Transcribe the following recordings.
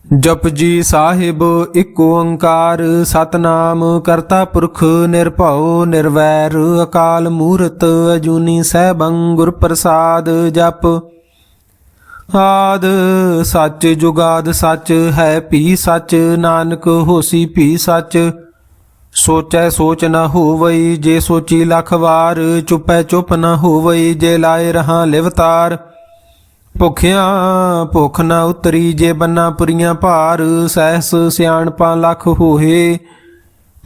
जपजी साहिब एक ओंकार सतनाम करता पुरख निरभउ निर्वैर अकाल मूरत अजूनी सैभं गुर प्रसाद जप आद सच जुगाद सच है भी सच नानक होसी भी सच सोचै सोच न होवई जे सोची लख वार चुपै चुप न होवई जे लाए रहा लिवतार ਭੁਖਿਆ ਭੁਖ ਨਾ ਉਤਰੀ ਜੇ ਬੰਨਾ ਪੁਰੀਆਂ ਭਾਰ ਸਹਿਸ ਸਿਆਣਪਾਂ ਲੱਖ ਹੋਏ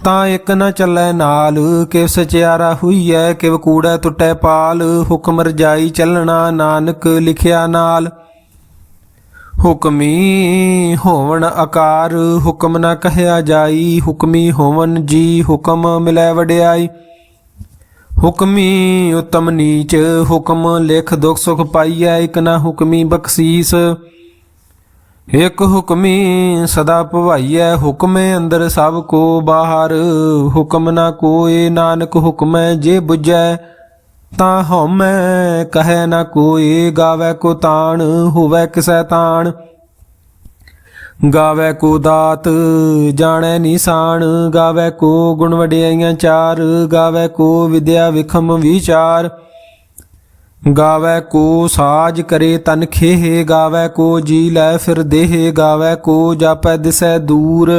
ਤਾਂ ਇੱਕ ਨਾ ਚੱਲੈ ਨਾਲ ਕਿਵ ਸਚਿਆਰਾ ਹੋਈਐ ਕਿਵ ਕੂੜੈ ਟੁੱਟੈ ਪਾਲ ਹੁਕਮ ਰਜਾਈ ਚੱਲਣਾ ਨਾਨਕ ਲਿਖਿਆ ਨਾਲ ਹੁਕਮੀ ਹੋਵਣ ਆਕਾਰ ਹੁਕਮ ਨਾ ਕਹਿਆ ਜਾਈ ਹੁਕਮੀ ਹੋਵਨ ਜੀ ਹੁਕਮ ਮਿਲੈ ਵਡਿਆਈ ਹੁਕਮੀ ਉਤਮ ਨੀਚ ਹੁਕਮ ਲਿਖ ਦੁਖ ਸੁਖ ਪਾਈਐ ਇਕ ਨਾ ਹੁਕਮੀ ਬਖਸ਼ੀਸ ਇਕ ਹੁਕਮੀ ਸਦਾ ਭਵਾਈਐ ਹੁਕਮੇ ਅੰਦਰ ਸਭ ਕੋ ਬਾਹਰ ਹੁਕਮ ਨਾ ਕੋਏ ਨਾਨਕ ਹੁਕਮੈ ਜੇ ਬੁਝੈ ਤਾਂ ਹਉਮੈ ਕਹੈ ਨਾ ਕੋਏ ਗਾਵੈ ਕੋ ਤਾਣ ਹੋਵੈ ਕਿਸੈ ਤਾਣ ਗਾਵੈ ਕੋ ਦਾਤ ਜਾਣੈ ਨਿਸ਼ਾਨ ਗਾਵੈ ਕੋ ਗੁਣ ਵਡਿਆਈਆਂ ਚਾਰ ਗਾਵੈ ਕੋ ਵਿਦਿਆ ਵਿਖਮ ਵਿਚਾਰ ਗਾਵੈ ਕੋ ਸਾਜ ਕਰੇ ਤਨ ਖੇਹ ਗਾਵੈ ਕੋ ਜੀ ਲੈ ਫਿਰ ਦੇਹ ਗਾਵੈ ਕੋ ਜਾਪੈ ਦਿਸੈ ਦੂਰ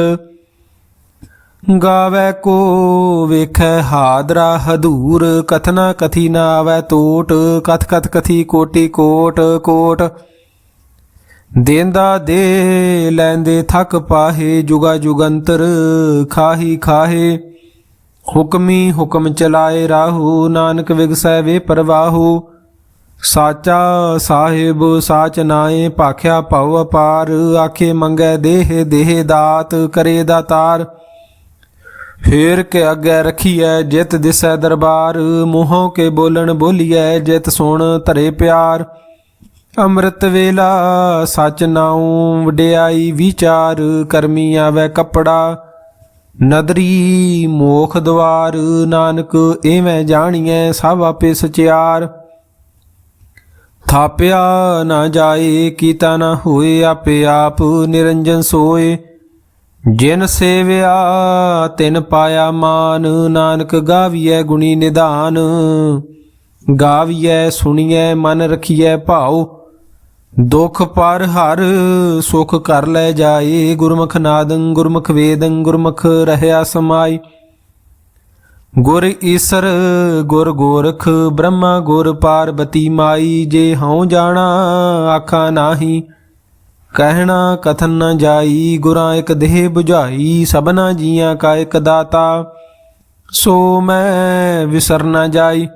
ਗਾਵੈ ਕੋ ਵੇਖੈ ਹਾਦਰਾ ਹਦੂਰ ਕਥਨਾ ਕਥੀ ਨਾ ਆਵੈ ਟੋਟ ਕਥ ਕਥ ਕਥੀ ਕੋਟੀ ਕੋਟ ਕੋਟ ਦੇਂਦਾ ਦੇ ਲੈਂਦੇ ਥਕ ਪਾਹੇ ਜੁਗਾ ਜੁਗੰਤਰ ਖਾਹੀ ਖਾਹੇ ਹੁਕਮੀ ਹੁਕਮ ਚਲਾਏ ਰਾਹੂ ਨਾਨਕ ਵਿਗਸੈ ਵੇ ਪਰਵਾਹੂ ਸਾਚਾ ਸਾਹਿਬ ਸਾਚ ਨਾਏ ਭਾਖਿਆ ਭਉ ਅਪਾਰ ਆਖੇ ਮੰਗੈ ਦੇਹ ਦੇਹ ਦਾਤ ਕਰੇ ਦਾਤਾਰ ਫੇਰ ਕੇ ਅੱਗੇ ਰਖੀਐ ਜਿਤ ਦਿਸੈ ਦਰਬਾਰ ਮੂੰਹੋਂ ਕੇ ਬੋਲਣ ਬੋਲੀਐ ਜਿਤ ਸੁਣ ਧਰੇ ਪਿਆਰ ਅੰਮ੍ਰਿਤ ਵੇਲਾ ਸਚ ਨਾਉ ਵਡਿਆਈ ਵਿਚਾਰ ਕਰਮੀ ਆਵੈ ਕੱਪੜਾ ਨਦਰੀ ਮੋਖ ਦਵਾਰ ਨਾਨਕ ਐਵੇਂ ਜਾਣੀਐ ਸਭ ਆਪੇ ਸਚਿਆਰ ਥਾਪਿਆ ਨਾ ਜਾਏ ਕੀਤਾ ਨਾ ਹੋਏ ਆਪੇ ਆਪ ਨਿਰੰਜਨ ਸੋਏ ਜਿਨ ਸੇਵਿਆ ਤਿਨ ਪਾਇਆ ਮਾਨ ਨਾਨਕ ਗਾਵੀਐ ਗੁਣੀ ਨਿਧਾਨ ਗਾਵੀਐ ਸੁਣੀਐ ਮਨ ਰਖੀਐ ਭਾਉ ਦੁਖ ਪਰ ਹਰ ਸੁਖ ਕਰ ਲੈ ਜਾਏ ਗੁਰਮੁਖ ਨਾਦੰ ਗੁਰਮੁਖ ਵੇਦੰ ਗੁਰਮੁਖ ਰਹਿਆ ਸਮਾਈ ਗੁਰ ਈਸਰ ਗੁਰ ਗੋਰਖ ਬ੍ਰਹਮਾ ਗੁਰ ਪਾਰਬਤੀ ਮਾਈ ਜੇ ਹਉ ਜਾਣਾ ਆਖਾਂ ਨਾਹੀ ਕਹਿਣਾ ਕਥਨ ਨ ਜਾਈ ਗੁਰਾਂ ਇਕ ਦੇਹ 부ਝਾਈ ਸਭਨਾ ਜੀਆਂ ਕਾ ਇਕ ਦਾਤਾ ਸੋ ਮੈਂ ਵਿਸਰ ਨ ਜਾਈ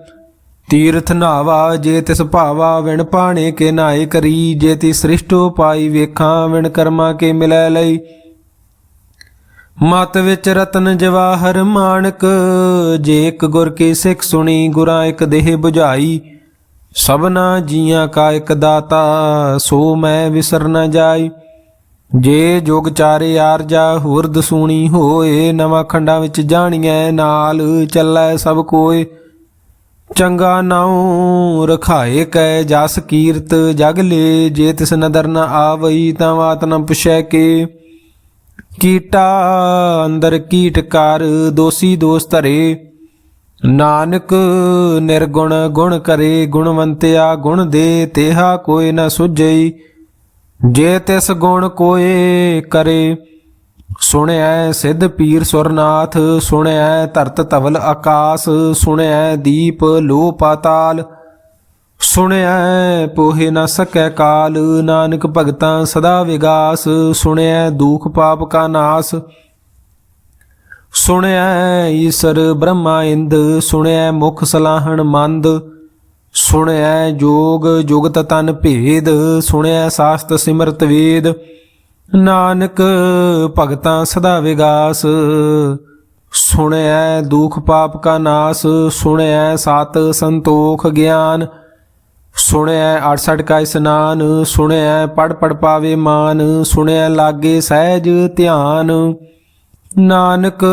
ਤੀਰਥ ਨਾਵਾ ਜੇ ਤਿਸ ਭਾਵਾ ਵਿਣ ਪਾਣੇ ਕੇ ਨਾਏ ਕਰੀ ਜੇ ਤੀ ਸ੍ਰਿਸ਼ਟੋ ਪਾਈ ਵੇਖਾਂ ਵਿਣ ਕਰਮਾ ਕੇ ਮਿਲੈ ਲਈ ਮਤ ਵਿੱਚ ਰਤਨ ਜਵਾਹਰ ਮਾਣਕ ਜੇ ਇੱਕ ਗੁਰ ਕੀ ਸਿੱਖ ਸੁਣੀ ਗੁਰਾਂ ਇੱਕ ਦੇਹ 부ਝਾਈ ਸਭਨਾ ਜੀਆਂ ਕਾ ਇੱਕ ਦਾਤਾ ਸੋ ਮੈਂ ਵਿਸਰ ਨ ਜਾਈ ਜੇ ਜੁਗ ਚਾਰੇ ਆਰਜਾ ਹੋਰ ਦਸੂਣੀ ਹੋਏ ਨਵਾਂ ਖੰਡਾਂ ਵਿੱਚ ਜਾਣੀਐ ਨਾਲ ਚੱਲੈ ਸਭ ਕੋਏ ਚੰਗਾ ਨਾਉ ਰਖਾਏ ਕੈ ਜਸ ਕੀਰਤ ਜਗ ਲੇ ਜੇ ਤਿਸ ਨਦਰ ਨ ਆਵਈ ਤਾਂ ਬਾਤ ਨ ਪੁਛੈ ਕੇ ਕੀਟਾ ਅੰਦਰ ਕੀਟ ਕਰ ਦੋਸੀ ਦੋਸ ਧਰੇ ਨਾਨਕ ਨਿਰਗੁਣ ਗੁਣ ਕਰੇ ਗੁਣਵੰਤਿਆ ਗੁਣ ਦੇ ਤੇਹਾ ਕੋਈ ਨ ਸੁਝਈ ਜੇ ਤਿਸ ਗੁਣ ਕੋਏ ਕਰੇ ਸੁਣਿਐ ਸਿੱਧ ਪੀਰ ਸੁਰਨਾਥ ਸੁਣਿਐ ਧਰਤ ਧਵਲ ਆਕਾਸ ਸੁਣਿਐ ਦੀਪ ਲੋ ਪਾਤਾਲ ਸੁਣਿਐ ਪੋਹੇ ਨ ਸਕੈ ਕਾਲ ਨਾਨਕ ਭਗਤਾਂ ਸਦਾ ਵਿਗਾਸ ਸੁਣਿਐ ਦੁਖ ਪਾਪ ਕਾ ਨਾਸ ਸੁਣਿਐ ਈਸਰ ਬ੍ਰਹਮਾ ਇੰਦ ਸੁਣਿਐ ਮੁਖ ਸਲਾਹਣ ਮੰਦ ਸੁਣਿਐ ਜੋਗ ਜੁਗਤ ਤਨ ਭੇਦ ਸੁਣਿਐ ਸਾਸਤ ਸਿਮਰਤ ਵੇਦ ਨਾਨਕ ਭਗਤਾਂ ਸਦਾ ਵਿਗਾਸ ਸੁਣਿਐ ਦੁਖ ਪਾਪ ਕਾ ਨਾਸ ਸੁਣਿਐ ਸਤ ਸੰਤੋਖ ਗਿਆਨ ਸੁਣਿਐ 68 ਕਾ ਇਸਨਾਨ ਸੁਣਿਐ ਪੜ ਪੜ ਪਾਵੇ ਮਾਨ ਸੁਣਿਐ ਲਾਗੇ ਸਹਿਜ ਧਿਆਨ ਨਾਨਕ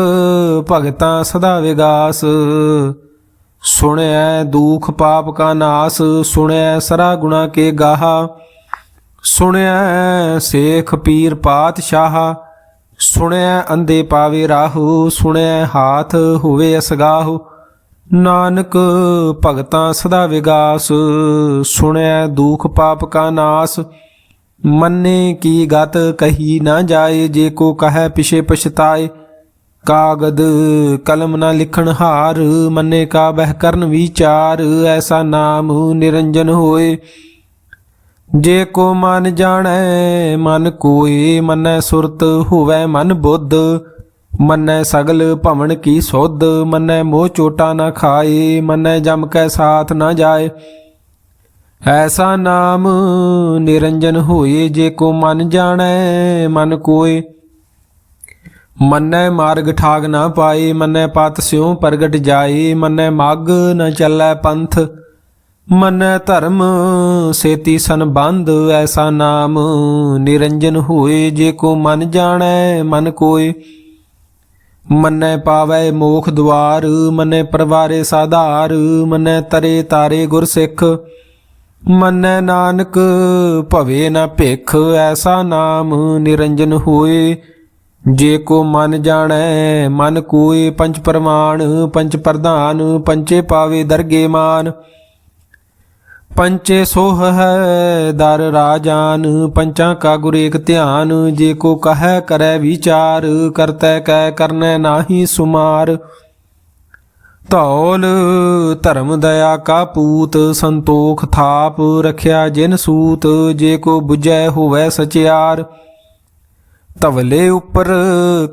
ਭਗਤਾਂ ਸਦਾ ਵਿਗਾਸ ਸੁਣਿਐ ਦੁਖ ਪਾਪ ਕਾ ਨਾਸ ਸੁਣਿਐ ਸਰਾ ਗੁਣਾ ਕੇ ਗਾਹਾ ਸੁਣਿਆ ਸੇਖ ਪੀਰ ਪਾਤਸ਼ਾਹ, ਸੁਣਿਆ ਅੰਧੇ ਪਾਵੇ ਰਾਹੂ, ਸੁਣਿਆ ਹਾਥ ਹੋਵੇ ਅਸਗਾਹੂ। ਨਾਨਕ ਭਗਤਾਂ ਸਦਾ ਵਿਗਾਸ, ਸੁਣਿਆ ਦੁਖ ਪਾਪ ਕਾ ਨਾਸ। ਮੰਨੇ ਕੀ ਗਤ ਕਹੀ ਨਾ ਜਾਏ, ਜੇ ਕੋ ਕਹੈ ਪਿਛੇ ਪਛਤਾਏ। ਕਾਗਦ ਕਲਮ ਨਾ ਲਿਖਣ ਹਾਰ, ਮੰਨੇ ਕਾ ਬਹਿ ਕਰਨ ਵਿਚਾਰ। ਐਸਾ ਨਾਮ ਨਿਰੰਜਨ ਹੋਏ, ਜੇ ਕੋ ਮਨ ਜਾਣੈ ਮਨ ਕੋਏ। ਮੰਨੈ ਸੁਰਤ ਹੋਵੈ ਮਨ ਬੁੱਧ, ਮੰਨੈ ਸਗਲ ਭਵਨ ਕੀ ਸੁਧ। ਮੰਨੈ ਮੋਹ ਚੋਟਾ ਨਾ ਖਾਏ, ਮੰਨੈ ਜਮ ਕੈ ਸਾਥ ਨਾ ਜਾਏ। ਐਸਾ ਨਾਮ ਨਿਰੰਜਨ ਹੋਏ, ਜੇ ਕੋ ਮਨ ਜਾਣੈ ਮਨ ਕੋਏ। ਮੰਨੈ ਮਾਰਗ ਠਾਗ ਨਾ ਪਾਏ, ਮੰਨੈ ਪਤ ਸਿਉ ਪ੍ਰਗਟ ਜਾਏ। ਮੰਨੈ ਮਗ ਨ ਚੱਲੈ ਪੰਥ, ਮੰਨੈ ਧਰਮ ਸੇਤੀ ਸੰਬੰਧ। ਐਸਾ ਨਾਮ ਨਿਰੰਜਨ ਹੋਏ, ਜੇ ਕੋ ਮਨ ਜਾਣੈ ਮਨ ਕੋਏ। ਮੰਨੈ ਪਾਵੈ ਮੋਖ ਦੁਆਰ, ਮੰਨੈ ਪਰਵਾਰੇ ਸਾਧਾਰ। ਮੰਨੈ ਤਰੇ ਤਾਰੇ ਗੁਰ ਸਿੱਖ, ਮੰਨੈ ਨਾਨਕ ਭਵੇ ਨ ਭਿਖ। ਐਸਾ ਨਾਮ ਨਿਰੰਜਨ ਹੋਏ, ਜੇ ਕੋ ਮਨ ਜਾਣੈ ਮਨ ਕੋਏ। ਪੰਚ ਪ੍ਰਮਾਣ ਪੰਚ ਪ੍ਰਧਾਨ, ਪੰਚੇ ਪਾਵੇ ਦਰਗੇ ਮਾਨ। ਪੰਚੇ ਸੋਹ ਹੈ ਦਰ ਰਾਜਾਨ, ਪੰਚਾਂ ਕਾ ਗੁਰ ਏਕ ਧਿਆਨ। ਜੇ ਕੋ ਕਹੈ ਕਰੈ ਵਿਚਾਰ, ਕਰਤੈ ਕੈ ਕਰਨੈ ਨਾਹੀ ਸੁਮਾਰ। ਧੌਲ ਧਰਮ ਦਇਆ ਕਾ ਪੂਤ, ਸੰਤੋਖ ਥਾਪ ਰਖਿਆ ਜਿਨ ਸੂਤ। ਜੇ ਕੋ ਬੁਝੈ ਹੋਵੈ ਸਚਿਆਰ, ਧਵਲੇ ਉੱਪਰ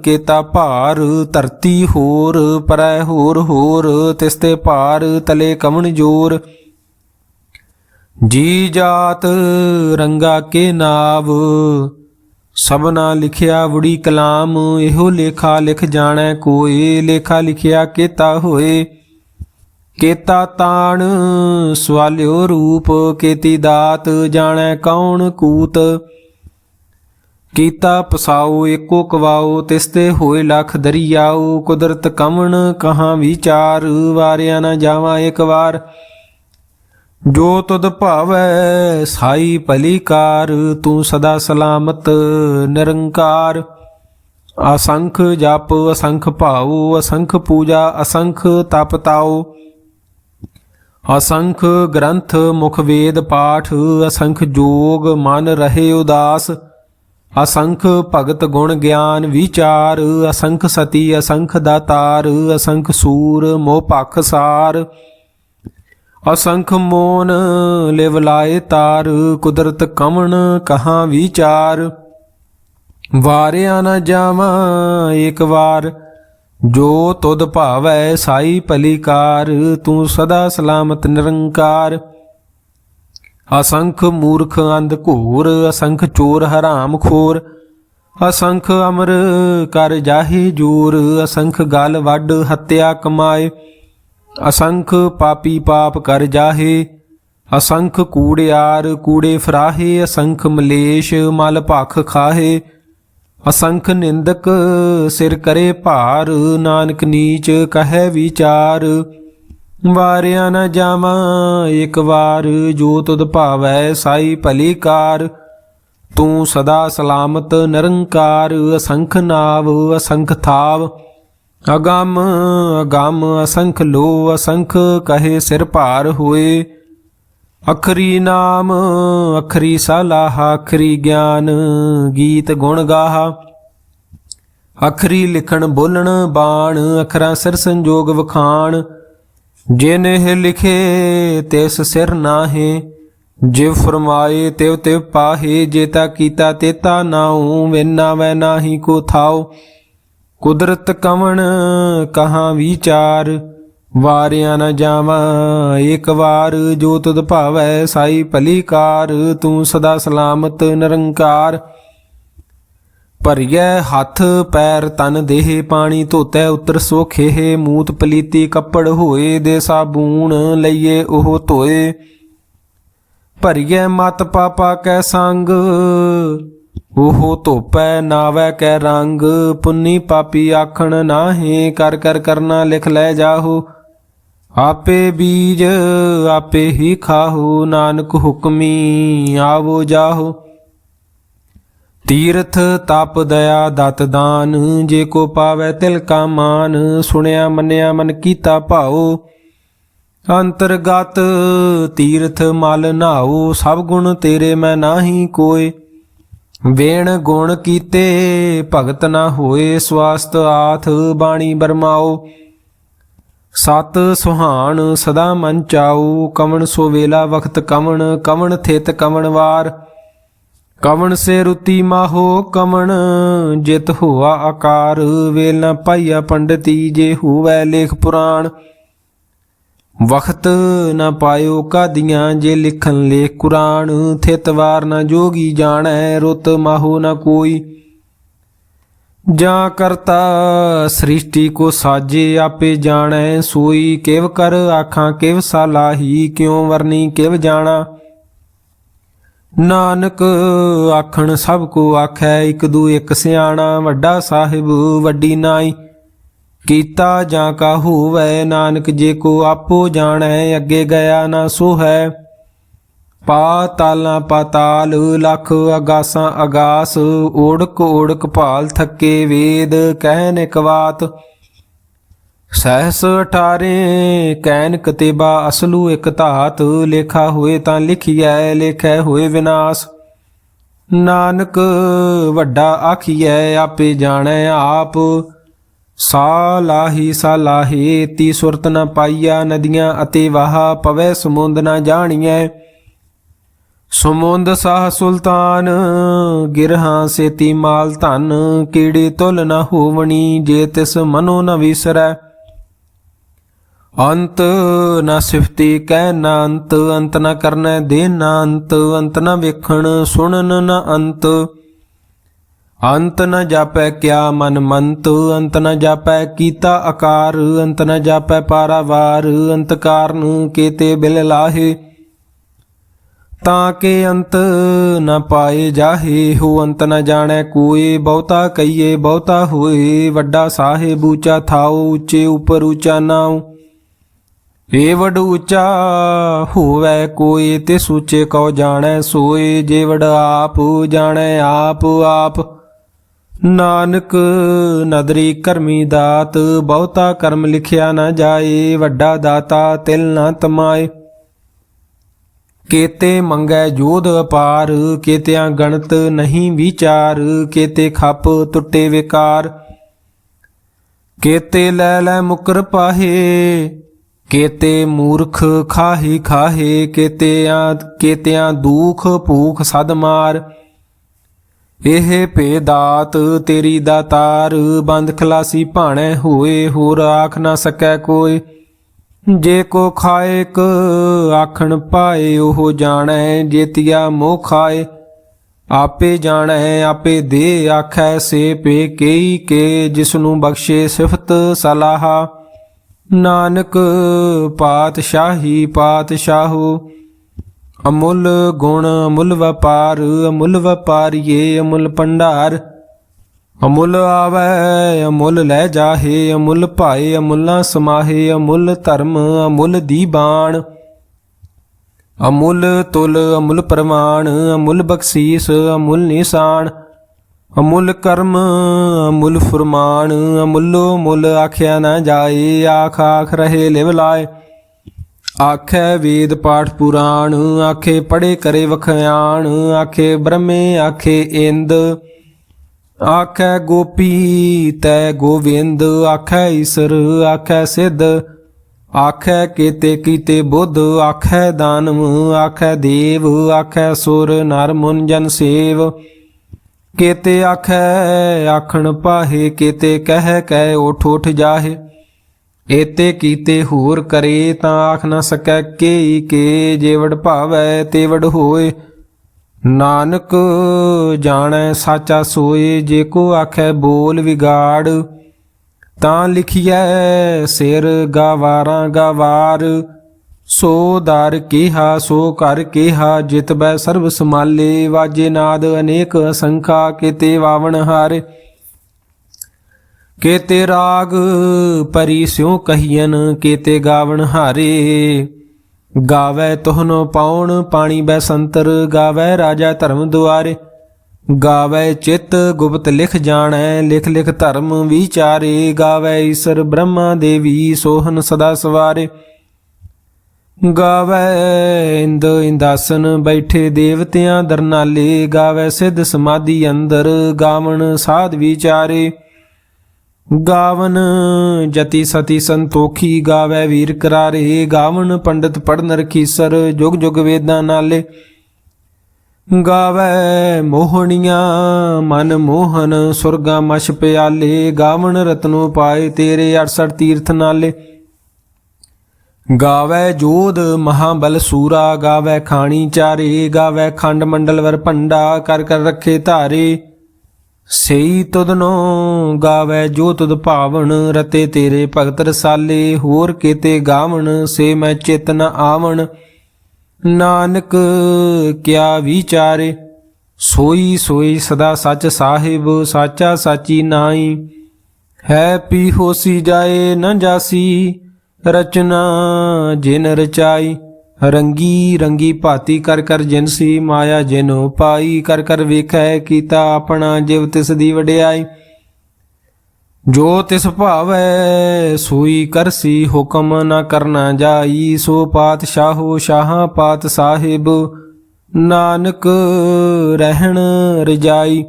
ਕੇਤਾ ਭਾਰ। ਧਰਤੀ ਹੋਰ ਪਰੈ ਹੋਰ ਹੋਰ, ਤਿਸਤੇ ਭਾਰ ਤਲੇ ਕਵਣ ਜੋਰ। ਜੀ ਜਾਤ ਰੰਗਾ ਕੇ ਨਾਵ, ਸਭਨਾ ਲਿਖਿਆ ਵੁੜੀ ਕਲਾਮ। ਇਹੋ ਲੇਖਾ ਲਿਖ ਜਾਣੈ ਕੋਏ, ਲੇਖਾ ਲਿਖਿਆ ਕੇਤਾ ਹੋਏ। ਕੇਤਾ ਤਾਣ ਸਵਾਲਿਓ ਰੂਪ, ਕੇਤੀ ਦਾਤ ਜਾਣੈ ਕੌਣ ਕੂਤ। ਕੀਤਾ ਪਸਾਓ ਏਕੋ ਕਵਾਓ, ਤਿਸਤੇ ਹੋਏ ਲਖ ਦਰਿਆਓ। ਕੁਦਰਤ ਕਵਣ ਕਹਾਂ ਵਿਚਾਰ, ਵਾਰਿਆ ਨਾ ਜਾਵਾਂ ਇੱਕ ਵਾਰ। ਜੋ ਤੁਧ ਭਾਵੈ ਸਾਈ ਭਲੀ ਕਾਰ, ਤੂੰ ਸਦਾ ਸਲਾਮਤ ਨਿਰੰਕਾਰ। ਅਸੰਖ ਜਪ ਅਸੰਖ ਭਾਉ, ਅਸੰਖ ਪੂਜਾ ਅਸੰਖ ਤਪ ਤਾਉ। ਅਸੰਖ ਗ੍ਰੰਥ ਮੁਖ ਵੇਦ ਪਾਠ, ਅਸੰਖ ਜੋਗ ਮਨ ਰਹੇ ਉਦਾਸ। ਅਸੰਖ ਭਗਤ ਗੁਣ ਗਿਆਨ ਵਿਚਾਰ, ਅਸੰਖ ਸਤੀ ਅਸੰਖ ਦਾਤਾਰ। ਅਸੰਖ ਸੂਰ ਮੋਹ ਪਖ ਸਾਰ, ਅਸੰਖ ਮੋਨ ਲਿਵ ਲਾਏ ਤਾਰ। ਕੁਦਰਤ ਕਵਣ ਕਹਾਂ ਵਿਚਾਰ, ਵਾਰਿਆ ਨਾ ਜਾਵਾਂ ਏਕ ਵਾਰ। ਜੋ ਤੁਧ ਭਾਵੈ ਸਾਈ ਭਲੀ ਕਾਰ, ਤੂੰ ਸਦਾ ਸਲਾਮਤ ਨਿਰੰਕਾਰ। ਅਸੰਖ ਮੂਰਖ ਅੰਧ ਘੋਰ, ਅਸੰਖ ਚੋਰ ਹਰਾਮ ਖੋਰ। ਅਸੰਖ ਅਮਰ ਕਰ ਜਾਹੇ ਜੋਰ, ਅਸੰਖ ਗਲ ਵੱਡ ਹੱਤਿਆ ਕਮਾਏ। ਅਸੰਖ ਪਾਪੀ ਪਾਪ ਕਰ ਜਾਹੇ, ਅਸੰਖ ਕੂੜਿਆਰ ਕੂੜੇ ਫਰਾਹੇ। ਅਸੰਖ ਮਲੇਸ਼ ਮਲ ਭਖ ਖਾਹੇ, ਅਸੰਖ ਨਿੰਦਕ ਸਿਰ ਕਰੇ ਭਾਰ। ਨਾਨਕ ਨੀਚ ਕਹੈ ਵਿਚਾਰ, ਵਾਰਿਆ ਨਾ ਜਾਵਾਂ ਇੱਕ ਵਾਰ। ਜੋ ਤੁਧ ਭਾਵੈ ਸਾਈ ਭਲੀ ਕਾਰ, ਤੂੰ ਸਦਾ ਸਲਾਮਤ ਨਿਰੰਕਾਰ। ਅਸੰਖ ਨਾਵ ਅਸੰਖ ਥਾਵ, ਅਗੰਮ ਅਗੰਮ ਅਸੰਖ ਲੋ। ਅਸੰਖ ਕਹੇ ਸਿਰ ਭਾਰ ਹੋਏ। ਅਖਰੀ ਨਾਮ ਅਖਰੀ ਸਲਾਹ, ਅਖਰੀ ਗਿਆਨ ਗੀਤ ਗੁਣ ਗਾਹਾ। ਅਖਰੀ ਲਿਖਣ ਬੋਲਣ ਬਾਣ, ਅਖਰਾਂ ਸਿਰ ਸੰਜੋਗ ਵਖਾਣ। ਜਿਨ ਇਹ ਲਿਖੇ ਤਿਸ ਸਿਰ ਨਾਹੇ, ਜਿਵ ਫਰਮਾਏ ਤਿਵ ਤਿਵ ਪਾਹੇ। ਜੇਤਾ ਕੀਤਾ ਤੇਤਾ ਨਾਉ, ਵੇਨਾ ਵੈ ਨਾਹੀ ਕੋ ਥਾਉ। ਕੁਦਰਤ ਕਵਣ ਕਹਾਂ ਵਿਚਾਰ, ਵਾਰਿਆ ਨਾ ਜਾਵਾਂ ਏਕ ਵਾਰ। ਜੋ ਤੁਧ ਭਾਵੈ ਸਾਈ ਭਲੀ ਕਾਰ, ਤੂੰ ਸਦਾ ਸਲਾਮਤ ਨਿਰੰਕਾਰ। ਭਰੀਐ ਹੱਥ ਪੈਰ ਤਨ ਦੇਹ, ਪਾਣੀ ਧੋਤੈ ਉਤਰ ਸੋਖੇ। ਮੂਤ ਪਲੀਤੀ ਕੱਪੜ ਹੋਏ, ਦੇ ਸਾਬੂਨ ਲਈਏ ਉਹ ਧੋਏ। ਭਰੀਐ ਮਤ ਪਾਪਾ ਕੈ ਸੰਗ, ਉਹ ਧੋਪੈ ਨਾਵੈ ਕੈ ਰੰਗ। ਪੁੰਨੀ ਪਾਪੀ ਆਖਣ ਨਾਹੀ, ਕਰ ਕਰ ਕਰਨਾ ਲਿਖ ਲੈ ਜਾਹੋ। ਆਪੇ ਬੀਜ ਆਪੇ ਹੀ ਖਾਹੋ, ਨਾਨਕ ਹੁਕਮੀ ਆਵੋ ਜਾਹੋ। ਤੀਰਥ ਤਪ ਦਇਆ ਦਤ ਦਾਨ, ਜੇ ਕੋ ਪਾਵੈ ਤਿਲ ਕਾ ਮਾਨ। ਸੁਣਿਆ ਮੰਨਿਆ ਮਨ ਕੀਤਾ ਭਾਉ, ਅੰਤਰਗਤ ਤੀਰਥ ਮਲ ਨਹਾਉ। ਸਭ ਗੁਣ ਤੇਰੇ ਮੈਂ ਨਾਹੀ ਕੋਇ, ਵੇਣ ਗੁਣ ਕੀਤੇ ਭਗਤ ਨਾ ਹੋਏ। ਸਵਾਸਤ ਆਥ ਬਾਣੀ ਬਰਮਾਓ, ਸਤ ਸੁਹਾਣ ਸਦਾ ਮਨ ਚਾਉ। ਕਵਣ ਸੋ ਵੇਲਾ ਵਖਤ ਕਵਣ, ਕਵਣ ਥਿਤ ਕਵਣ ਵਾਰ। ਕਵਣ ਸੇ ਰੁਤੀ ਮਾਹੋ ਕਵਣ, ਜਿਤ ਹੋਆ ਆਕਾਰ। ਵੇਲ ਨਾ ਪਾਈਆ ਪੰਡਤੀ, ਜੇ ਹੋਵੈ ਲੇਖ ਪੁਰਾਣ। ਵਖਤ ਨਾ ਪਾਇਓ ਕਾਦੀਆਂ, ਜੇ ਲਿਖਨ ਲੇਖ ਕੁਰਾਨ। ਥਿਤ ਵਾਰ ਨਾ ਜੋਗੀ ਜਾਣੈ, ਰੁਤ ਮਾਹੋ ਨਾ ਕੋਈ। ਜਾਂ ਕਰਤਾ ਸ੍ਰਿਸ਼ਟੀ ਕੋ ਸਾਜੇ, ਆਪੇ ਜਾਣੈ ਸੋਈ। ਕਿਵ ਕਰ ਆਖਾਂ ਕਿਵ ਸਾਲਾਹੀ, ਕਿਉ ਵਰਨੀ ਕਿਵ ਜਾਣਾ। ਨਾਨਕ ਆਖਣ ਸਭ ਕੋ ਆਖੈ, ਇਕ ਦੂ ਇਕ ਸਿਆਣਾ। ਵੱਡਾ ਸਾਹਿਬ ਵੱਡੀ ਨਾਈ, ਕੀਤਾ ਜਾਂ ਕਾ ਹੋਵੈ। ਨਾਨਕ ਜੇ ਕੋ ਆਪੋ ਜਾਣੈ, ਅੱਗੇ ਗਿਆ ਨਾ ਸੋ ਹੈ। ਪਾਤਾਲਾਂ ਪਾਤਾਲ ਲਖ, ਅਗਾਸਾਂ ਅਗਾਸ। ਓੜਕ ਓੜਕ ਭਾਲ ਥੱਕੇ, ਵੇਦ ਕਹਿਨ ਇਕ ਬਾਤ। ਸਹਿਸ 18 ਕੈਨ ਕਤੇਬਾ, ਅਸਲੂ ਇਕ ਧਾਤ। ਲੇਖਾ ਹੋਏ ਤਾਂ ਲਿਖੀਐ, ਲੇਖੈ ਹੋਏ ਵਿਨਾਸ਼। ਨਾਨਕ ਵੱਡਾ ਆਖੀਐ, ਆਪੇ ਜਾਣੈ ਆਪ। ਸਾਲਾਹੀ ਸਾਲਾਹੇ, ਤੀ ਸੁਰਤ ਨ ਪਾਈਆ। ਨਦੀਆਂ ਅਤੇ ਵਾਹ, ਪਵੈ ਸਮੁੰਦ ਨ ਜਾਣੀਐ। ਸਮੁੰਦ ਸਾਹ ਸੁਲਤਾਨ, ਗਿਰਹਾਂ ਸੇਤੀ ਮਾਲ ਧਨ। ਕੀੜੇ ਤੁਲ ਨ ਹੋਵਣੀ, ਜੇ ਤਿਸ ਮਨੋ ਨ ਵਿਸਰੈ। ਅੰਤ ਨ ਸਿਫਤੀ ਕਹਿ ਨ ਅੰਤ, ਅੰਤ ਨ ਕਰਨੈ ਦੇ ਨ ਅੰਤ। ਅੰਤ ਨ ਵੇਖਣ ਸੁਣਨ ਨ ਅੰਤ, ਅੰਤ ਨ ਜਾਪੈ ਕਿਆ ਮਨ ਮੰਤ। ਅੰਤ ਨ ਜਾਪੈ ਕੀਤਾ ਆਕਾਰ, ਅੰਤ ਨ ਜਾਪੈ ਪਾਰਾਵਾਰ। ਅੰਤ ਕਾਰਨ ਕੇਤੇ ਬਿਲ ਲਾਹੇ, ਤਾਂ ਕੇ ਅੰਤ ਨ ਪਾਏ ਜਾਹੇ। ਹੋ ਅੰਤ ਨ ਜਾਣੈ ਕੋਇ, ਬਹੁਤਾ ਕਹੀਏ ਬਹੁਤਾ ਹੋਏ। ਵੱਡਾ ਸਾਹਿਬ ਊਚਾ ਥਾਉ, ਉੱਚੇ ਉਪਰ ਊਚਾ ਨਾਉ। ਏ ਵਡ ਊਚਾ ਹੋਵੈ ਕੋਇ, ਤਿਸ ਊਚੇ ਕਉ ਜਾਣੈ ਸੋਇ। ਜੇ ਵਡ ਆਪ ਜਾਣੈ ਆਪ ਆਪ। ਨਾਨਕ ਨਦਰੀ ਕਰਮੀ ਦਾਤ, ਬਹੁਤਾ ਕਰਮ ਲਿਖਿਆ ਨਾ ਜਾਏ। ਵੱਡਾ ਦਾਤਾ ਤਿਲ ਨਾ ਤਮਾਏ, ਕੇਤੇ ਮੰਗੈ ਜੋਧ ਅਪਾਰ। ਕੇਤਿਆਂ ਗਣਤ ਨਹੀਂ ਵਿਚਾਰ, ਕੇਤੇ ਖੱਪ ਟੁੱਟੇ ਵਿਕਾਰ। ਕੇਤੇ ਲੈ ਲੈ ਮੁਕਰ ਪਾਹੇ, ਕੇਤੇ ਮੂਰਖ ਖਾਹੀ ਖਾਹੇ। ਕੇਤਿਆਂ ਦੂਖ ਭੂਖ ਸਦ ਮਾਰ। ਇਹ ਭੇ ਦਾਤ ਤੇਰੀ ਦਾਤਾਰ, ਬੰਦ ਖਲਾਸੀ ਭਾਣੈ ਹੋਏ। ਹੋਰ ਆਖ ਨਾ ਸਕੈ ਕੋਈ, ਜੇ ਕੋ ਖਾਇਕ ਆਖਣ ਪਾਏ। ਉਹ ਜਾਣੈ ਜੇਤੀਆ ਮੋਹ ਖਾਏ। ਆਪੇ ਜਾਣੈ ਆਪੇ ਦੇ ਆਖੈ, ਸੇ ਪੇ ਕਈ ਕੇ। ਜਿਸਨੂੰ ਬਖਸ਼ੇ ਸਿਫਤ ਸਲਾਹਾ, ਨਾਨਕ ਪਾਤਸ਼ਾਹੀ ਪਾਤਸ਼ਾਹੋ। ਅਮੁੱਲ ਗੁਣ ਅਮੁੱਲ ਵਪਾਰ, ਅਮੁੱਲ ਵਪਾਰੀਏ ਅਮੁੱਲ ਭੰਡਾਰ। ਅਮੁੱਲ ਆਵੈ ਅਮੁੱਲ ਲੈ ਜਾਹੇ, ਅਮੁੱਲ ਭਾਏ ਅਮੁੱਲ ਨਾ ਸਮਾਹੇ। ਅਮੁੱਲ ਧਰਮ ਅਮੁੱਲ ਦੀਬਾਨ, ਅਮੁੱਲ ਤੁਲ ਅਮੁੱਲ ਪ੍ਰਮਾਣ। ਅਮੁੱਲ ਬਖਸ਼ੀਸ ਅਮੁੱਲ ਨਿਸ਼ਾਨ, ਅਮੁੱਲ ਕਰਮ ਅਮੁੱਲ ਫੁਰਮਾਨ। ਅਮੁੱਲੋ ਮੁੱਲ ਆਖਿਆ ਨਾ ਜਾਏ, ਆਖ ਆਖ ਰਹੇ ਲਿਵ ਲਾਏ। ਆਖੈ ਵੇਦ ਪਾਠ ਪੁਰਾਣ, ਆਖੇ ਪੜੇ ਕਰੇ ਵਖਿਆਣ। ਆਖੇ ਬ੍ਰਹਮੇ ਆਖੇ ਇੰਦ, ਆਖੈ ਗੋਪੀ ਤੈ ਗੋਵਿੰਦ। ਆਖੈ ਈਸਰ ਆਖੈ ਸਿੱਧ, ਆਖੈ ਕੇਤੇ ਕੀਤੇ ਬੁੱਧ। ਆਖੈ ਦਾਨਵ ਆਖੈ ਦੇਵ, ਆਖੈ ਸੁਰ ਨਰ ਮੁਨ ਜਨ ਸੇਵ। ਕੇਤੇ ਆਖੈ ਆਖਣ ਪਾਹੇ, ਕੇਤੇ ਕਹਿ ਕਹਿ ਉਠ ਉਠ ਜਾਹੇ। ਏਤੇ ਕੀਤੇ ਹੋਰ ਕਰੇ, ਤਾਂ ਆਖ ਨਾ ਸਕੈ ਕੇਈ ਕੇ। ਜੇ ਵਡ ਭਾਵੈ ਤੇ ਵਡ ਹੋਏ, ਨਾਨਕ ਜਾਣੈ ਸਾਚਾ ਸੋਏ। ਜੇ ਕੋ ਆਖੈ ਬੋਲ ਵਿਗਾੜ, ਤਾਂ ਲਿਖੀਐ ਸਿਰ ਗਾਵਾਰਾਂ ਗਾਵਾਰ। ਸੋ ਦਰ ਕੀਹਾ ਸੋ ਕਰ ਕੀਹਾ, ਜਿਤ ਬੈ ਸਰਬ ਸਮਾਲੇ। ਵਾਜੇ ਨਾਦ ਅਨੇਕ ਅਸੰਖਾ, ਕੇਤੇ ਵਾਵਣ ਹਾਰੇ। ਕੇਤੇ ਰਾਗ ਪਰੀ ਸਿਉ ਕਹੀਐਨ, ਕੇਤੇ ਗਾਵਣ ਹਾਰੇ। ਗਾਵੈ ਤੁਹਨੋ ਪਾਉਣ ਪਾਣੀ ਬੈ ਸੰਤਰ, ਗਾਵੈ ਰਾਜਾ ਧਰਮ ਦੁਆਰੇ। ਗਾਵੈ ਚਿਤ ਗੁਪਤ ਲਿਖ ਜਾਣੈ, ਲਿਖ ਲਿਖ ਧਰਮ ਵਿਚਾਰੇ। ਗਾਵੈ ਈਸਰ ਬ੍ਰਹਮਾ ਦੇਵੀ, ਸੋਹਨ ਸਦਾ ਸਵਾਰੇ। ਗਾਵੈ ਇੰਦ ਇੰਦਾਸਨ, ਬੈਠੇ ਦੇਵਤਿਆਂ ਦਰਨਾਲੇ। ਗਾਵੈ ਸਿੱਧ ਸਮਾਧੀ ਅੰਦਰ, ਗਾਵਣ ਸਾਧ ਵਿਚਾਰੇ। ਗਾਵਨ ਜਤੀ ਸਤੀ ਸੰਤੋਖੀ, ਗਾਵੈ ਵੀਰ ਕਰਾਰੇ। ਗਾਵਨ ਪੰਡਤ ਪੜਨ ਰਖੀਸਰ, ਜੁਗ ਜੁਗ ਵੇਦਾਂ ਨਾਲੇ। ਗਾਵੈ ਮੋਹਣੀਆਂ ਮਨ ਮੋਹਨ, ਸੁਰਗਾ ਮਛ ਪਿਆਲੇ। ਗਾਵਨ ਰਤਨੋ ਪਾਏ, ਤੇਰੇ 68 ਤੀਰਥ ਨਾਲੇ। ਗਾਵੈ ਜੋਧ ਮਹਾਬਲ ਸੂਰਾ, ਗਾਵੈ ਖਾਣੀ ਚਾਰੇ। ਗਾਵੈ ਖੰਡ ਮੰਡਲ ਵਰ ਭੰਡਾ, ਕਰ ਕਰ ਰੱਖੇ ਧਾਰੇ। ਸਈ ਤੁਧਨੋ ਗਾਵੈ ਜੋ ਤੁਧ ਭਾਵਨ, ਰਤੇ ਤੇਰੇ ਭਗਤ ਰਸਾਲੇ। ਹੋਰ ਕੀਤੇ ਗਾਵਣ, ਸੇ ਮੈਂ ਚਿਤ ਨ ਆਵਣ। ਨਾਨਕ ਕਿਆ ਵਿਚਾਰੇ, ਸੋਈ ਸੋਈ ਸਦਾ ਸੱਚ ਸਾਹਿਬ। ਸਾਚਾ ਸਾਚੀ ਨਾਈ, ਹੈ ਪੀ ਹੋਸੀ ਜਾਏ ਨ ਜਾਸੀ। ਰਚਨਾ ਜਿਨ ਰਚਾਈ, ਰੰਗੀ ਰੰਗੀ ਭਾਤੀ ਕਰ ਕਰ ਜਿਨਸੀ। ਮਾਇਆ ਜਿਨੋ ਪਾਈ, ਕਰ ਕਰ ਵੇਖੈ ਕੀਤਾ ਆਪਣਾ। ਜਿਵ ਤਿਸ ਦੀ ਵਡਿਆਈ, ਜੋ ਤਿਸ ਭਾਵੈ ਸੋਈ ਕਰਸੀ। ਹੁਕਮ ਨਾ ਕਰਨਾ ਜਾਈ, ਸੋ ਪਾਤਸ਼ਾਹੋ ਸ਼ਾਹਾਂ ਪਾਤ ਸਾਹਿਬ। ਨਾਨਕ ਰਹਿਣ ਰਜਾਈ,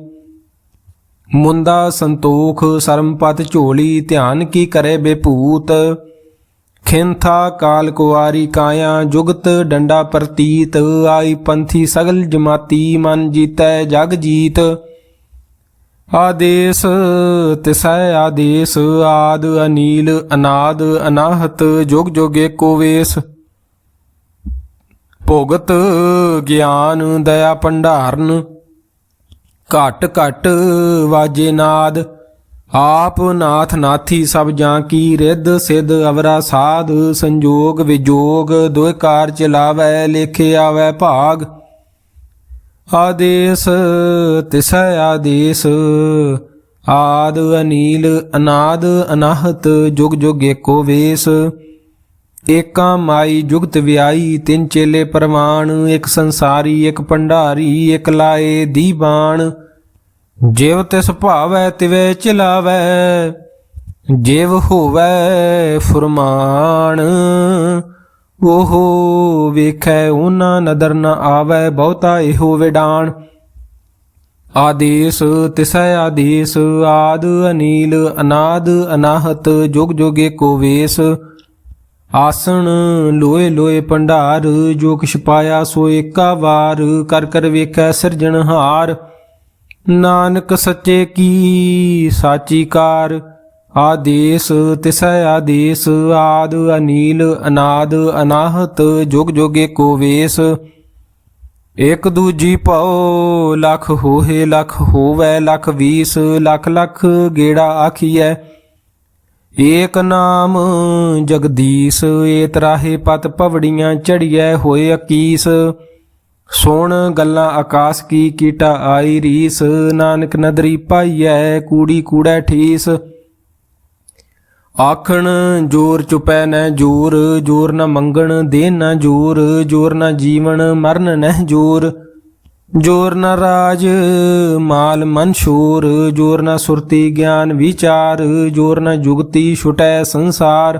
ਮੁੰਦਾ ਸੰਤੋਖ ਸਰਮ ਪਤ ਝੋਲੀ। ਧਿਆਨ ਕੀ ਕਰੇ ਬੇਭੂਤ, ਖਿੰਥਾ ਕਾਲ ਕੁਆਰੀ ਕਾਇਆ। ਜੁਗਤ ਡੰਡਾ ਪ੍ਰਤੀਤ, ਆਈ ਪੰਥੀ ਸਗਲ ਜਮਾਤੀ। ਮਨ ਜੀਤੈ ਜਗ ਜੀਤ, ਆਦੇਸ ਤਿਸੈ ਆਦੇਸ। ਆਦ ਅਨੀਲ ਅਨਾਦ ਅਨਾਹਤ, ਜੁਗ ਜੁਗ ਏਕੋ ਵੇਸ। ਭੁਗਤ ਗਿਆਨ ਦਇਆ ਭੰਡਾਰਨ, ਘਟ ਘਟ ਵਾਜੇ ਨਾਦ। ਆਪ ਨਾਥ ਨਾਥੀ ਸਭ ਜਾਂ ਕੀ, ਰਿੱਧ ਸਿੱਧ ਅਵਰਾ ਸਾਧ। ਸੰਜੋਗ ਵਿਜੋਗ ਦੋਇ ਕਾਰ ਚਲਾਵੈ, ਲੇਖੇ ਆਵੈ ਭਾਗ। ਆਦੇਸ ਤਿਸੈ ਆਦੇਸ, ਆਦ ਅਨੀਲ ਅਨਾਦ ਅਨਾਹਤ। ਜੁਗ ਜੁਗ ਏਕੋ ਵੇਸ। ਏਕਾ ਮਾਈ ਜੁਗਤ ਵਿਆਈ, ਤਿੰਨ ਚੇਲੇ ਪ੍ਰਵਾਨ। ਇੱਕ ਸੰਸਾਰੀ ਇੱਕ ਭੰਡਾਰੀ, ਇੱਕ ਲਾਏ ਦੀਵਾਨ। ਜਿਵ ਤਿਸ ਭਾਵੈ ਤਿਵੇਂ ਚਲਾਵੈ, ਜਿਵ ਹੋਵੈ ਫੁਰਮਾਨ। ਓਹੋ ਵੇਖੈ ਓਨਾ ਨਦਰ ਨ ਆਵੈ, ਬਹੁਤਾ ਇਹੋ ਵਿਡਾਣ। ਆਦੇਸ ਤਿਸੈ ਆਦੇਸ, ਆਦ ਅਨੀਲ ਅਨਾਦ ਅਨਾਹਤ। ਜੁਗ ਜੁਗ ਏਕੋ ਵੇਸ। ਆਸਣ ਲੋਏ ਲੋਏ ਭੰਡਾਰ, ਜੋ ਕਿਛ ਪਾਇਆ ਸੋ ਏਕਾ ਵਾਰ। ਕਰ ਕਰ ਵੇਖੈ ਸਿਰਜਣਹਾਰ, ਨਾਨਕ ਸੱਚੇ ਕੀ ਸਾਚੀ ਕਾਰ। ਆਦੇਸ ਤਿਸੈ ਆਦੇਸ, ਆਦ ਅਨੀਲ ਅਨਾਦ ਅਨਾਹਤ। ਜੁਗ ਜੁਗ ਏਕੋ ਵੇਸ। ਇਕ ਦੂਜੀ ਭਉ ਲਖ ਹੋਏ, ਲਖ ਹੋਵੈ ਲਖ 20। ਲਖ ਲਖ ਗੇੜਾ ਆਖੀਐ, ਏਕ ਨਾਮ ਜਗਦੀਸ਼। ਏ ਤਰਾਹੇ ਪਤ ਪਵੜੀਆਂ ਚੜੀਐ, ਹੋਏ 21। ਸੁਣ ਗੱਲਾਂ ਆਕਾਸ ਕੀ, ਕੀਟਾ ਆਈ ਰੀਸ। ਨਾਨਕ ਨਦਰੀ ਪਾਈਐ, ਕੂੜੀ ਕੂੜੈ ਠੀਸ। ਆਖਣ ਜੋਰ ਚੁਪੈ ਨਹਿ ਜੋਰ, ਜੋਰ ਨ ਮੰਗਣ ਦੇ ਨ ਜੋਰ। ਜੋਰ ਨ ਜੀਵਨ ਮਰਨ ਨਹਿ ਜੋਰ, ਜੋਰ ਨ ਰਾਜ ਮਾਲ ਮਨ ਸ਼ੋਰ। ਜੋਰ ਨ ਸੁਰਤੀ ਗਿਆਨ ਵਿਚਾਰ, ਜੋਰ ਨ ਜੁਗਤੀ ਛੁਟੈ ਸੰਸਾਰ।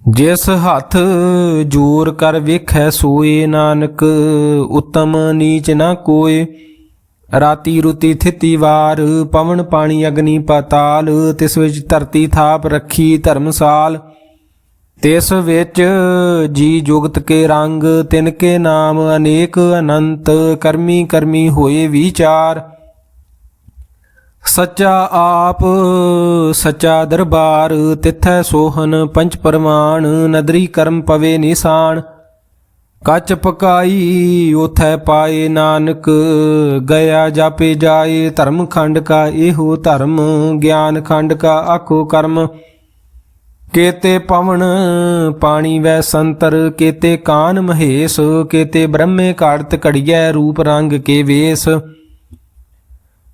ਜਿਸ ਹੱਥ ਜੋਰ ਕਰ ਵੇਖੈ ਸੋਏ, ਨਾਨਕ ਉਤਮ ਨੀਚ ਨ ਕੋਏ। ਰਾਤੀ ਰੁਤੀ ਥਿਤੀ ਵਾਰ, ਪਵਨ ਪਾਣੀ ਅਗਨੀ ਪਾਤਾਲ। ਤਿਸ ਵਿੱਚ ਧਰਤੀ ਥਾਪ ਰੱਖੀ ਧਰਮਸਾਲ। ਤਿਸ ਵਿੱਚ ਜੀ ਜੁਗਤ ਕੇ ਰੰਗ, ਤਿਨ ਕੇ ਨਾਮ ਅਨੇਕ ਅਨੰਤ। ਕਰਮੀ ਕਰਮੀ ਹੋਏ ਵਿਚਾਰ, ਸੱਚਾ ਆਪ ਸੱਚਾ ਦਰਬਾਰ। ਤਿਥੈ ਸੋਹਨ ਪੰਚ ਪਰਮਾਨ, ਨਦਰੀ ਕਰਮ ਪਵੇ ਨਿਸ਼ਾਨ। ਕੱਚ ਪਕਾਈ ਉਥੈ ਪਾਏ, ਨਾਨਕ ਗਿਆ ਜਾਪੇ ਜਾਏ। ਧਰਮ ਖੰਡ ਕਾ ਇਹੋ ਧਰਮ, ਗਿਆਨ ਖੰਡ ਕਾ ਆਖੋ ਕਰਮ। ਕੇਤੇ ਪਵਨ ਪਾਣੀ ਵੈ ਸੰਤਰ, ਕੇਤੇ ਕਾਨ ਮਹੇਸ਼। ਕੇਤੇ ਬ੍ਰਹਮੇ ਘਾੜਤ ਘੜੀਐ, ਰੂਪ ਰੰਗ ਕੇ ਵੇਸ।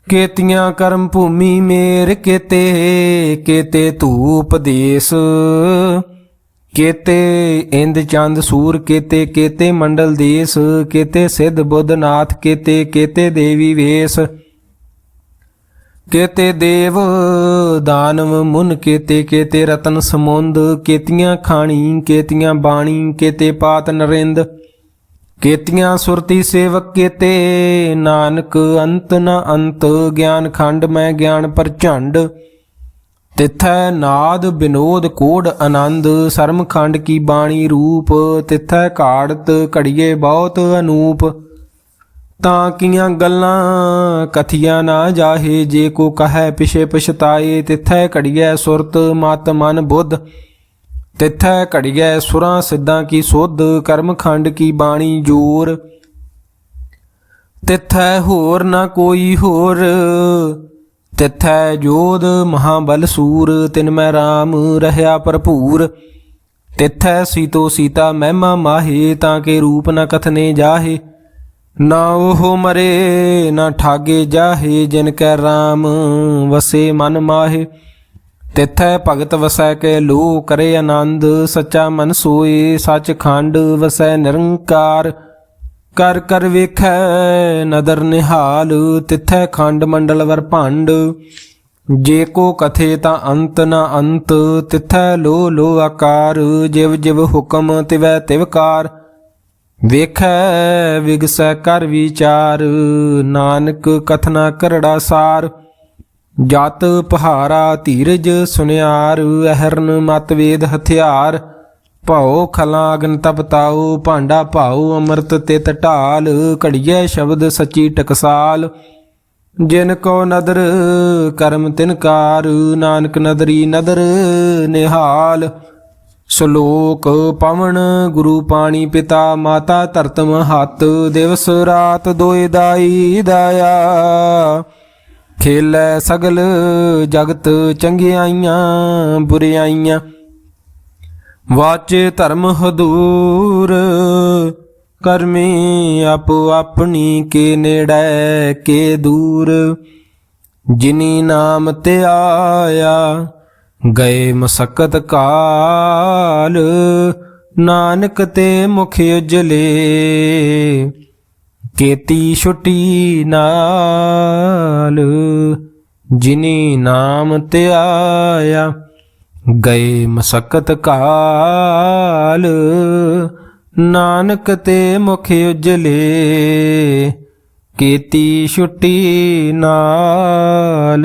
ਕੇਤੀਆਂ ਕਰਮ ਭੂਮੀ ਮੇਰ, ਕੇਤੇ ਕੇਤੇ ਧੂਪ ਦੇਸ। केते इंद चंद सूर केते केते मंडल देश केते सिद्ध बुद्ध नाथ केते केते देवी वेश केते देव दानव मुन केते केते रतन समुंद केतियां खाणी केतियां बाणी केते पात नरेंद केतियां सुरती सेवक केते नानक अंत न अंत ज्ञान खंड मैं ज्ञान प्रचंड तिथै नाद विनोद कोड आनंद सरम खंड की बाणी रूप तिथै घाड़त घड़िए बहुत अनूप तां कियां गल्लां कथिया ना जाहे जे को कहे पिछे पछताए तिथै घड़िए सुरत मत मन बुद्ध तिथै घड़िए सुरां सिद्धां की सुध कर्म खंड की बाणी जोर तिथै होर न कोई होर तिथै जोध महाबल सूर तिन मैं राम रहया भरपूर तिथै सीतो सीता महिमा माहे ताके रूप न कथने जाहे ना ओह मरे ना ठागे जाहे जिनकै राम वसे मन माहे तिथै भगत वसै के लो करे आनंद सच्चा मन सोए सच खंड वसै निरंकार कर कर वेखै नदर निहाल तिथै खंड मंडल वर भंड जे को कथे ता अंत न अंत तिथै लो लो आकार जिव जिव हुक्म तिवै तिवकार वेखै विगसै कर विचार नानक कथना करड़ा सार जत पहारा धीरज सुनियार अहरन मत वेद हथियार भाओ खला अगन तपताओ भांडा भाओ अमृत तित ढाल घड़िए शब्द सची टकसाल जिन को नदर कर्म तिनकार नानक नदरी नदर निहाल श्लोक पवन गुरु पाणी पिता माता धरत महत दिवस रात दोए दाई दाया खेलै सगल जगत चंगियाइयां बुरियाइयां वाचे धर्म हदूर करमी आपो अपनी के नेड़े के दूर जिनी नाम ते आया गए मसकत काल नानक ते मुख उजले केती छुटी नाल जिनी नाम ते आया गए मसकत काल नानक ते मुख उजले केती छुट्टी नाल।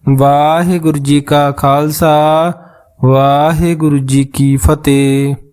वाहिगुरु जी का खालसा वाहिगुरु जी की फतेह।